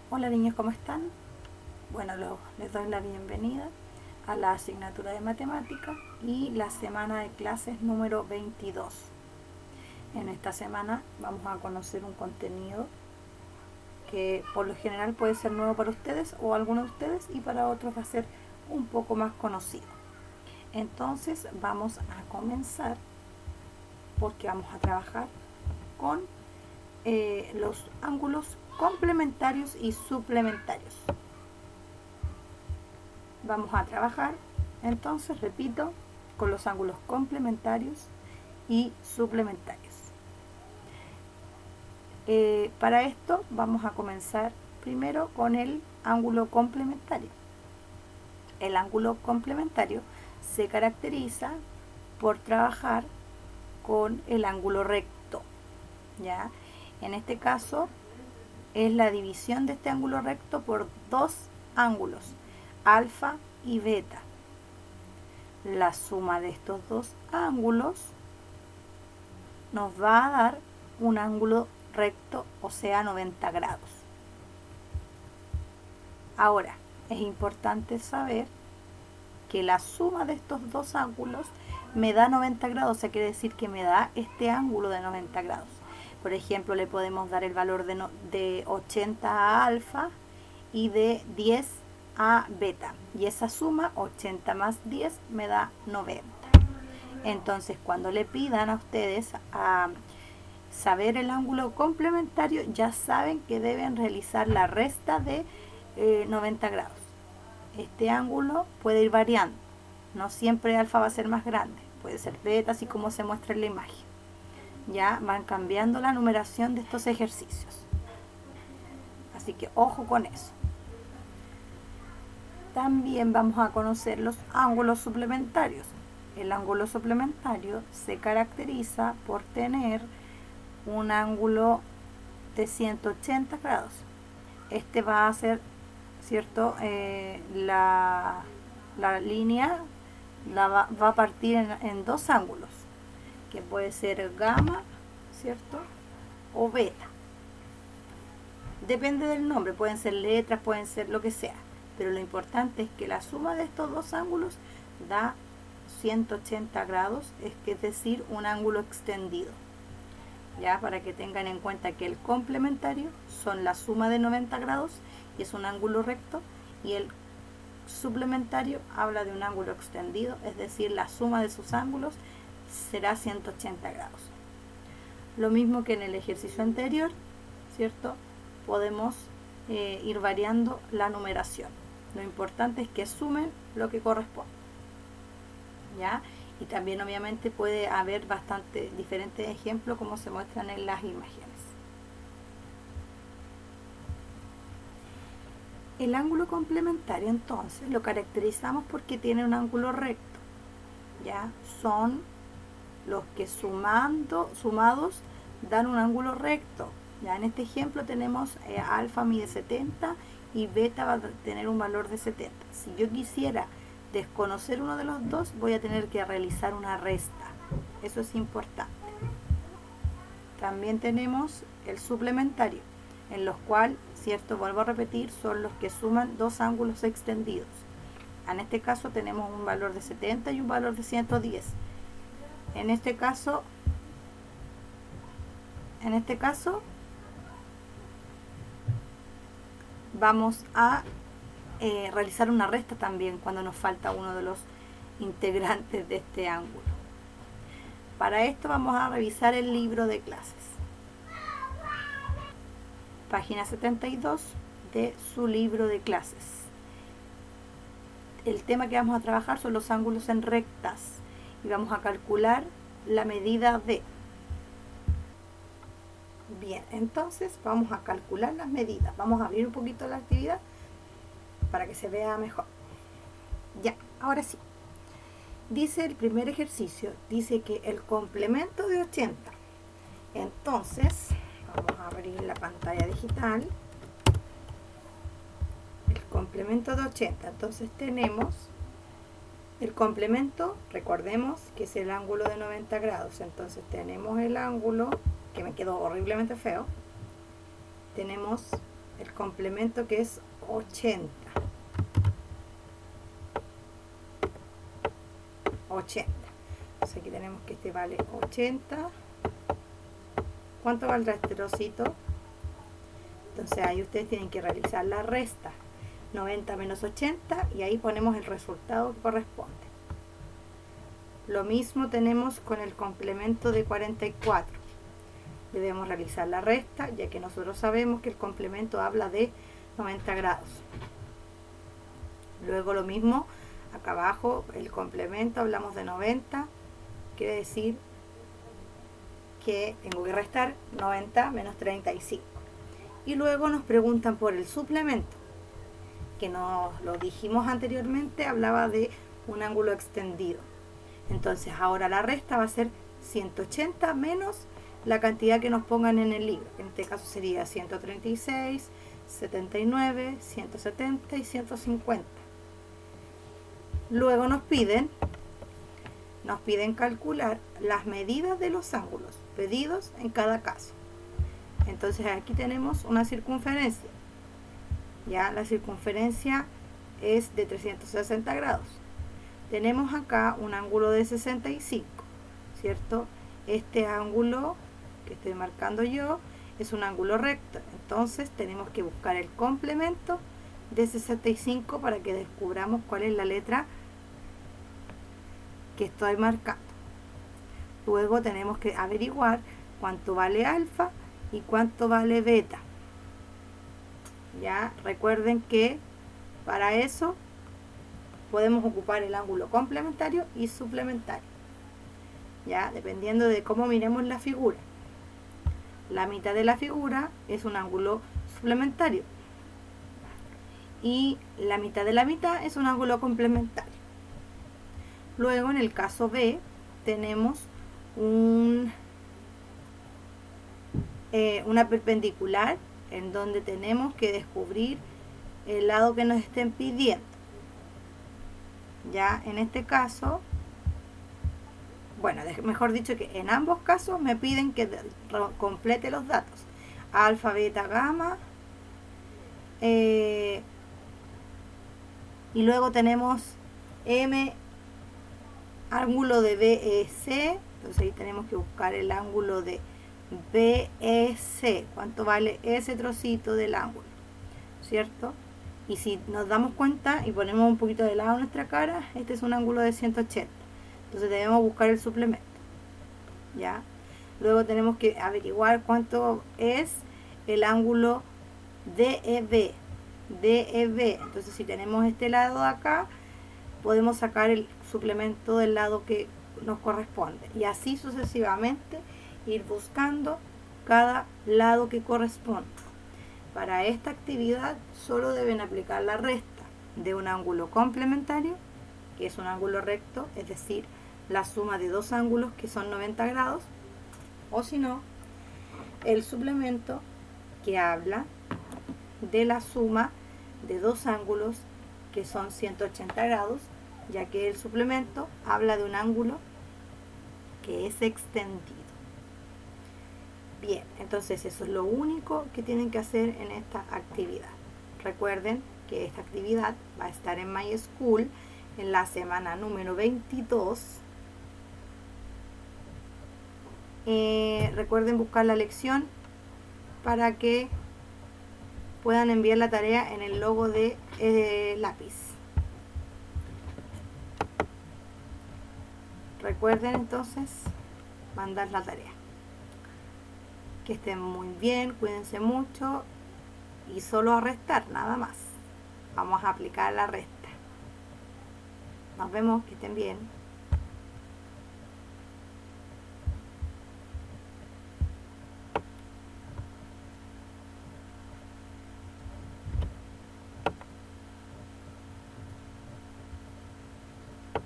Hola niños, ¿cómo están? Bueno, les doy la bienvenida a la asignatura de matemática y la semana de clases número 22. En esta semana vamos a conocer un contenido que por lo general puede ser nuevo para ustedes o algunos de ustedes, y para otros va a ser un poco más conocido. Entonces vamos a comenzar porque vamos a trabajar con los ángulos complementarios y suplementarios. Vamos a trabajar, entonces, repito, con los ángulos complementarios y suplementarios. Para esto vamos a comenzar primero con el ángulo complementario. El ángulo complementario se caracteriza por trabajar con el ángulo recto, ¿ya? En este caso es la división de este ángulo recto por dos ángulos, alfa y beta. La suma de estos dos ángulos nos va a dar un ángulo recto, o sea 90 grados. Ahora, es importante saber que la suma de estos dos ángulos me da 90 grados, o sea, quiere decir que me da este ángulo de 90 grados. Por ejemplo, le podemos dar el valor de 80 a alfa y de 10 a beta, y esa suma, 80 más 10, me da 90. Entonces, cuando le pidan a ustedes a saber el ángulo complementario, ya saben que deben realizar la resta de 90 grados. Este ángulo puede ir variando, no siempre alfa va a ser más grande, puede ser beta, así como se muestra en la imagen. Ya van cambiando la numeración de estos ejercicios, así que ojo con eso. También vamos a conocer los ángulos suplementarios. El ángulo suplementario se caracteriza por tener un ángulo de 180 grados. Este va a ser, ¿cierto? La línea va a partir en dos ángulos, que puede ser gamma, ¿cierto? O beta. Depende del nombre, pueden ser letras, pueden ser lo que sea, pero lo importante es que la suma de estos dos ángulos da 180 grados, es decir, un ángulo extendido. Ya, para que tengan en cuenta que el complementario son la suma de 90 grados y es un ángulo recto, y el suplementario habla de un ángulo extendido, es decir, la suma de sus ángulos será 180 grados. Lo mismo que en el ejercicio anterior, ¿cierto? Podemos ir variando la numeración. Lo importante es que sumen lo que corresponde, ¿ya? Y también obviamente puede haber bastante diferentes ejemplos como se muestran en las imágenes. El ángulo complementario entonces lo caracterizamos porque tiene un ángulo recto, ¿ya? Son los que sumados dan un ángulo recto. Ya en este ejemplo tenemos alfa mide 70 y beta va a tener un valor de 70. Si yo quisiera desconocer uno de los dos, voy a tener que realizar una resta. Eso es importante. También tenemos el suplementario, en los cuales, ¿cierto? Vuelvo a repetir, son los que suman dos ángulos extendidos. En este caso tenemos un valor de 70 y un valor de 110. En este caso vamos a realizar una resta también cuando nos falta uno de los integrantes de este ángulo. Para esto vamos a revisar el libro de clases, página 72 de su libro de clases. El tema que vamos a trabajar son los ángulos en rectas y vamos a calcular la medida de. Bien, entonces vamos a calcular las medidas. Vamos a abrir un poquito la actividad para que se vea mejor. Ya, ahora sí. Dice el primer ejercicio, dice que el complemento de 80. Entonces, vamos a abrir la pantalla digital. El complemento de 80. Entonces tenemos el complemento, recordemos que es el ángulo de 90 grados. Entonces tenemos el ángulo, que me quedó horriblemente feo. Tenemos el complemento, que es 80. 80. Entonces aquí tenemos que este vale 80. ¿Cuánto valdrá este trocito? Entonces ahí ustedes tienen que realizar la resta. 90 menos 80 y ahí ponemos el resultado que corresponde. Lo mismo tenemos con el complemento de 44. Debemos realizar la resta, ya que nosotros sabemos que el complemento habla de 90 grados. Luego lo mismo, acá abajo el complemento hablamos de 90, quiere decir que tengo que restar 90 menos 35. Y luego nos preguntan por el suplemento, que nos lo dijimos anteriormente, hablaba de un ángulo extendido. Entonces ahora la resta va a ser 180 menos la cantidad que nos pongan en el libro. En este caso sería 136, 79, 170 y 150. Luego nos piden calcular las medidas de los ángulos pedidos en cada caso. Entonces aquí tenemos una circunferencia. Ya la circunferencia es de 360 grados. Tenemos acá un ángulo de 65, ¿cierto? Este ángulo que estoy marcando yo es un ángulo recto. Entonces tenemos que buscar el complemento de 65 para que descubramos cuál es la letra que estoy marcando. Luego tenemos que averiguar cuánto vale alfa y cuánto vale beta. Ya recuerden que para eso podemos ocupar el ángulo complementario y suplementario, ya dependiendo de cómo miremos la figura. La mitad de la figura es un ángulo suplementario y la mitad de la mitad es un ángulo complementario. Luego en el caso B tenemos una perpendicular en donde tenemos que descubrir el lado que nos estén pidiendo. Ya en este caso, bueno, mejor dicho, que en ambos casos me piden que complete los datos: alfa, beta, gamma, y luego tenemos m, ángulo de BEC. Entonces ahí tenemos que buscar el ángulo de BEC, cuánto vale ese trocito del ángulo, ¿cierto? Y si nos damos cuenta y ponemos un poquito de lado nuestra cara, este es un ángulo de 180. Entonces debemos buscar el suplemento, ¿ya? Luego tenemos que averiguar cuánto es el ángulo DEB. DEB. Entonces si tenemos este lado de acá, podemos sacar el suplemento del lado que nos corresponde. Y así sucesivamente ir buscando cada lado que corresponde. Para esta actividad solo deben aplicar la resta de un ángulo complementario, que es un ángulo recto, es decir, la suma de dos ángulos que son 90 grados, o si no, el suplemento, que habla de la suma de dos ángulos que son 180 grados, ya que el suplemento habla de un ángulo que es extendido. Bien, entonces eso es lo único que tienen que hacer en esta actividad. Recuerden que esta actividad va a estar en My School en la semana número 22. Recuerden buscar la lección para que puedan enviar la tarea en el logo de lápiz. Recuerden entonces mandar la tarea. Que estén muy bien, cuídense mucho y solo a restar, nada más. Vamos a aplicar la resta. Nos vemos, que estén bien.